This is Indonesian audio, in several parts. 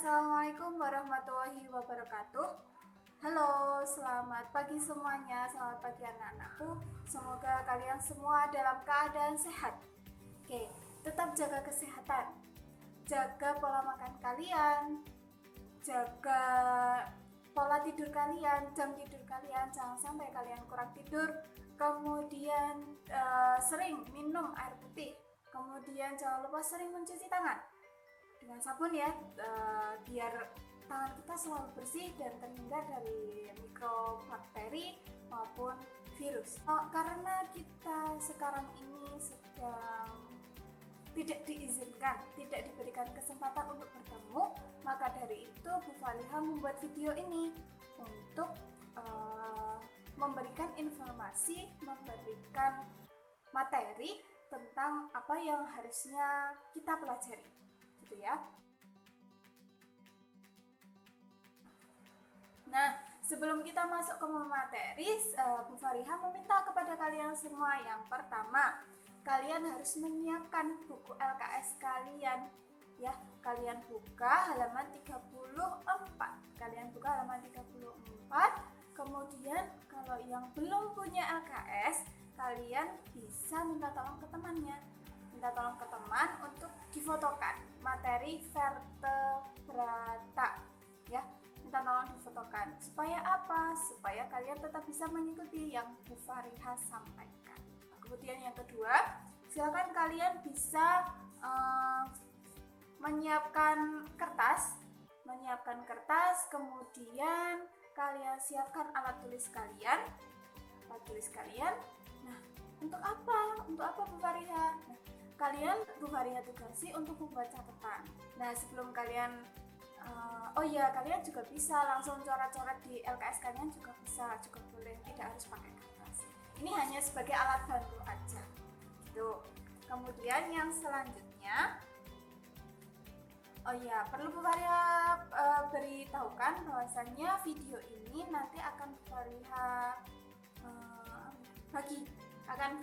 Assalamualaikum warahmatullahi wabarakatuh. Halo, selamat pagi semuanya, selamat pagi anak-anakku. Semoga kalian semua dalam keadaan sehat. Oke, tetap jaga kesehatan, jaga pola makan kalian, jaga pola tidur kalian, jam tidur kalian, jangan sampai kalian kurang tidur. Kemudian sering minum air putih, kemudian jangan lupa sering mencuci tangan dengan sabun ya, biar tangan kita selalu bersih dan terhindar dari mikrobakteri maupun virus. Karena kita sekarang ini sedang tidak diizinkan, tidak diberikan kesempatan untuk bertemu, maka dari itu Bu Faliha membuat video ini untuk memberikan informasi, memberikan materi tentang apa yang harusnya kita pelajari, gitu ya. Nah, sebelum kita masuk ke materi, Bu Fariha meminta kepada kalian semua, yang pertama, kalian harus menyiapkan buku LKS kalian ya. Kalian buka halaman 34. Kalian buka halaman 34. Kemudian kalau yang belum punya LKS, kalian bisa minta tolong ke temannya. Minta tolong ke teman untuk difotokan materi vertebrata ya. Minta tolong difotokan. Supaya apa? Supaya kalian tetap bisa mengikuti yang Bu Fariha sampaikan. Kemudian yang kedua, silakan kalian bisa menyiapkan kertas, kemudian kalian siapkan alat tulis kalian. Nah, untuk apa? Untuk apa Bu Fariha? Nah, Bu Fariha tugasi untuk membuat catatan. Nah, sebelum kalian kalian juga bisa langsung coret-coret di LKS kalian, juga bisa, juga boleh, tidak harus pakai kertas. Ini hanya sebagai alat bantu aja gitu. Kemudian yang selanjutnya, perlu Bu Fariha beritahukan bahwasannya video ini nanti akan Bu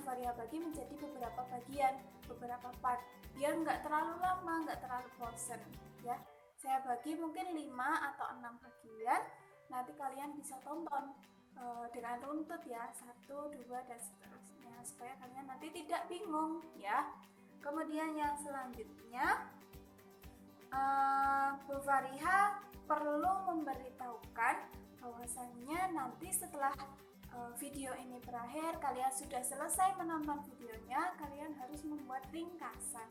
Fariha bagi menjadi beberapa bagian, beberapa part, biar nggak terlalu lama, nggak terlalu bosan ya. Saya bagi mungkin 5 atau 6 bagian, nanti kalian bisa tonton dengan runtut ya, 1, 2 dan seterusnya, supaya kalian nanti tidak bingung ya. Kemudian yang selanjutnya, Bu Fariha perlu memberitahukan bahwasannya nanti setelah video ini berakhir, kalian sudah selesai menonton videonya, kalian harus membuat ringkasan.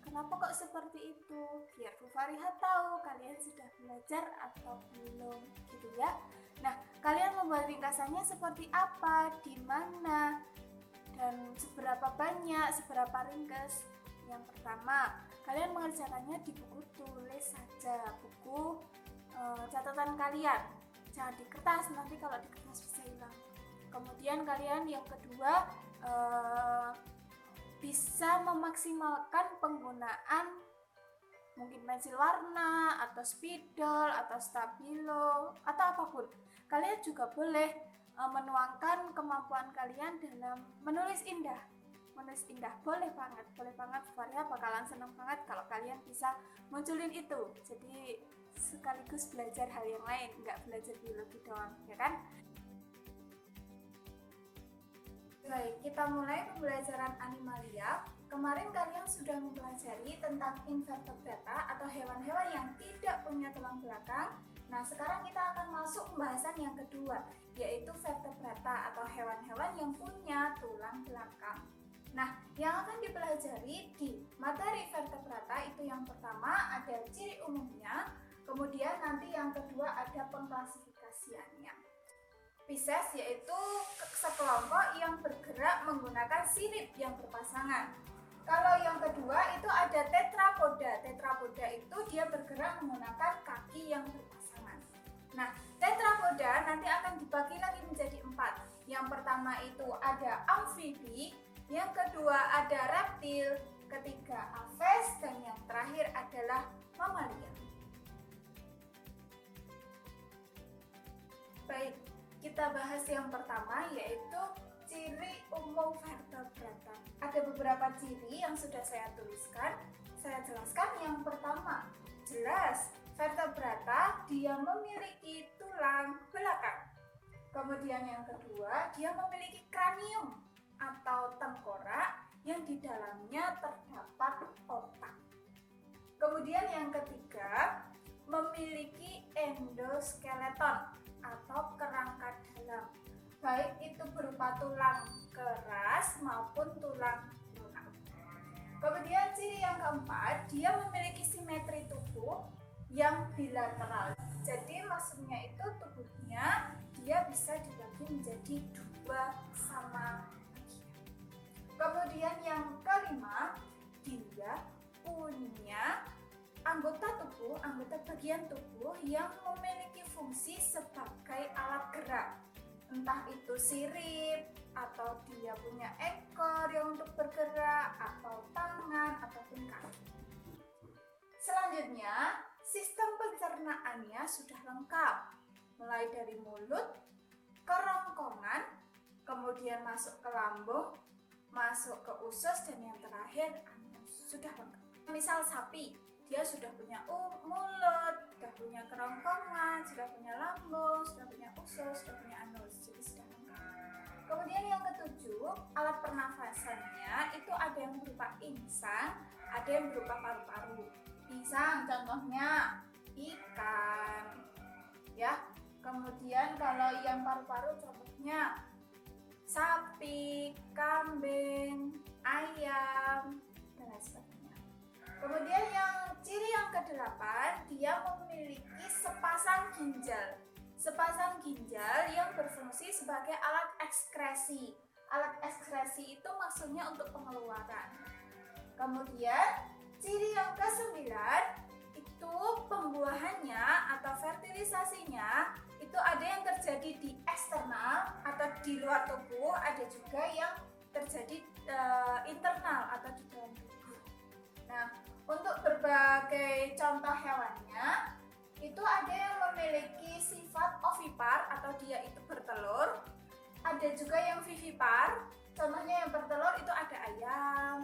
Kenapa kok seperti itu? Biar Bu Fariha tahu kalian sudah belajar atau belum, gitu ya. Nah, kalian membuat ringkasannya seperti apa, di mana, dan seberapa banyak, seberapa ringkas. Yang pertama, kalian mengerjakannya di buku tulis saja, buku catatan kalian. Jangan di kertas, nanti kalau di kertas bisa hilang. Kemudian kalian yang kedua, bisa memaksimalkan penggunaan mungkin pensil warna atau spidol atau stabilo atau apapun. Kalian juga boleh menuangkan kemampuan kalian dalam menulis indah. Boleh banget. Fariha bakalan senang banget kalau kalian bisa munculin itu. Jadi sekaligus belajar hal yang lain, nggak belajar biologi doang, ya kan? Baik, kita mulai pembelajaran animalia. Kemarin kalian sudah mempelajari tentang invertebrata atau hewan-hewan yang tidak punya tulang belakang. Nah, sekarang kita akan masuk pembahasan yang kedua, yaitu vertebrata atau hewan-hewan yang punya tulang belakang. Nah, yang akan dipelajari di materi vertebrata itu yang pertama ada ciri umumnya, kemudian nanti yang kedua ada pengklasifikasiannya. Pisces yaitu sekelompok yang bergerak menggunakan sirip yang berpasangan. Kalau yang kedua itu ada tetrapoda. Tetrapoda itu dia bergerak menggunakan kaki yang berpasangan. Nah, tetrapoda nanti akan dibagi lagi menjadi 4. Yang pertama itu ada amfibi, yang kedua ada reptil, ketiga aves, dan yang terakhir adalah mamalia. Baik, kita bahas yang pertama, yaitu ciri umum vertebrata. Ada beberapa ciri yang sudah saya tuliskan. Saya jelaskan. Yang pertama, jelas vertebrata dia memiliki tulang belakang. Kemudian yang kedua, dia memiliki kranium atau tengkorak yang di dalamnya terdapat otak. Kemudian yang ketiga, memiliki endoskeleton atau kerangka dalam, baik itu berupa tulang keras maupun tulang lunak. Kemudian ciri yang keempat, dia memiliki simetri tubuh yang bilateral. Jadi maksudnya itu tubuhnya dia bisa dibagi menjadi dua sama bagian. Kemudian yang kelima, dia punya anggota bagian tubuh yang memiliki fungsi sebagai alat gerak. Entah itu sirip, atau dia punya ekor yang untuk bergerak, atau tangan, ataupun kaki. Selanjutnya, sistem pencernaannya sudah lengkap, mulai dari mulut, kerongkongan, kemudian masuk ke lambung, masuk ke usus, dan yang terakhir anus. Sudah lengkap. Misal sapi, dia sudah punya mulut, sudah punya kerongkongan, sudah punya lambung, sudah punya usus, sudah punya anus. Jadi sudah lengkap. Kemudian yang ketujuh, alat pernafasannya itu ada yang berupa insang, ada yang berupa paru-paru. Insang contohnya ikan, ya. Kemudian kalau yang paru-paru contohnya sapi, kambing, ayam, dan lain sebagainya. Kemudian ciri yang kedelapan, dia memiliki sepasang ginjal. Sepasang ginjal yang berfungsi sebagai alat ekskresi. Alat ekskresi itu maksudnya untuk pengeluaran. Kemudian ciri yang kesembilan, itu pembuahannya atau fertilisasinya itu ada yang terjadi di eksternal atau di luar tubuh, ada juga yang terjadi internal atau di dalam tubuh. Nah, untuk berbagai contoh hewannya, itu ada yang memiliki sifat ovipar atau dia itu bertelur, ada juga yang vivipar, contohnya yang bertelur itu ada ayam,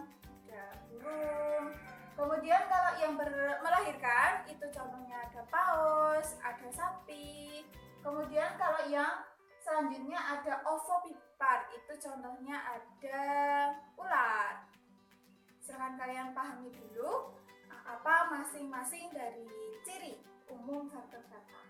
ada burung. Kemudian kalau yang melahirkan itu contohnya ada paus, ada sapi. Kemudian kalau yang selanjutnya ada ovovivipar, itu contohnya ada ular. Silahkan kalian pahami dulu apa masing-masing dari ciri umum vertebrata.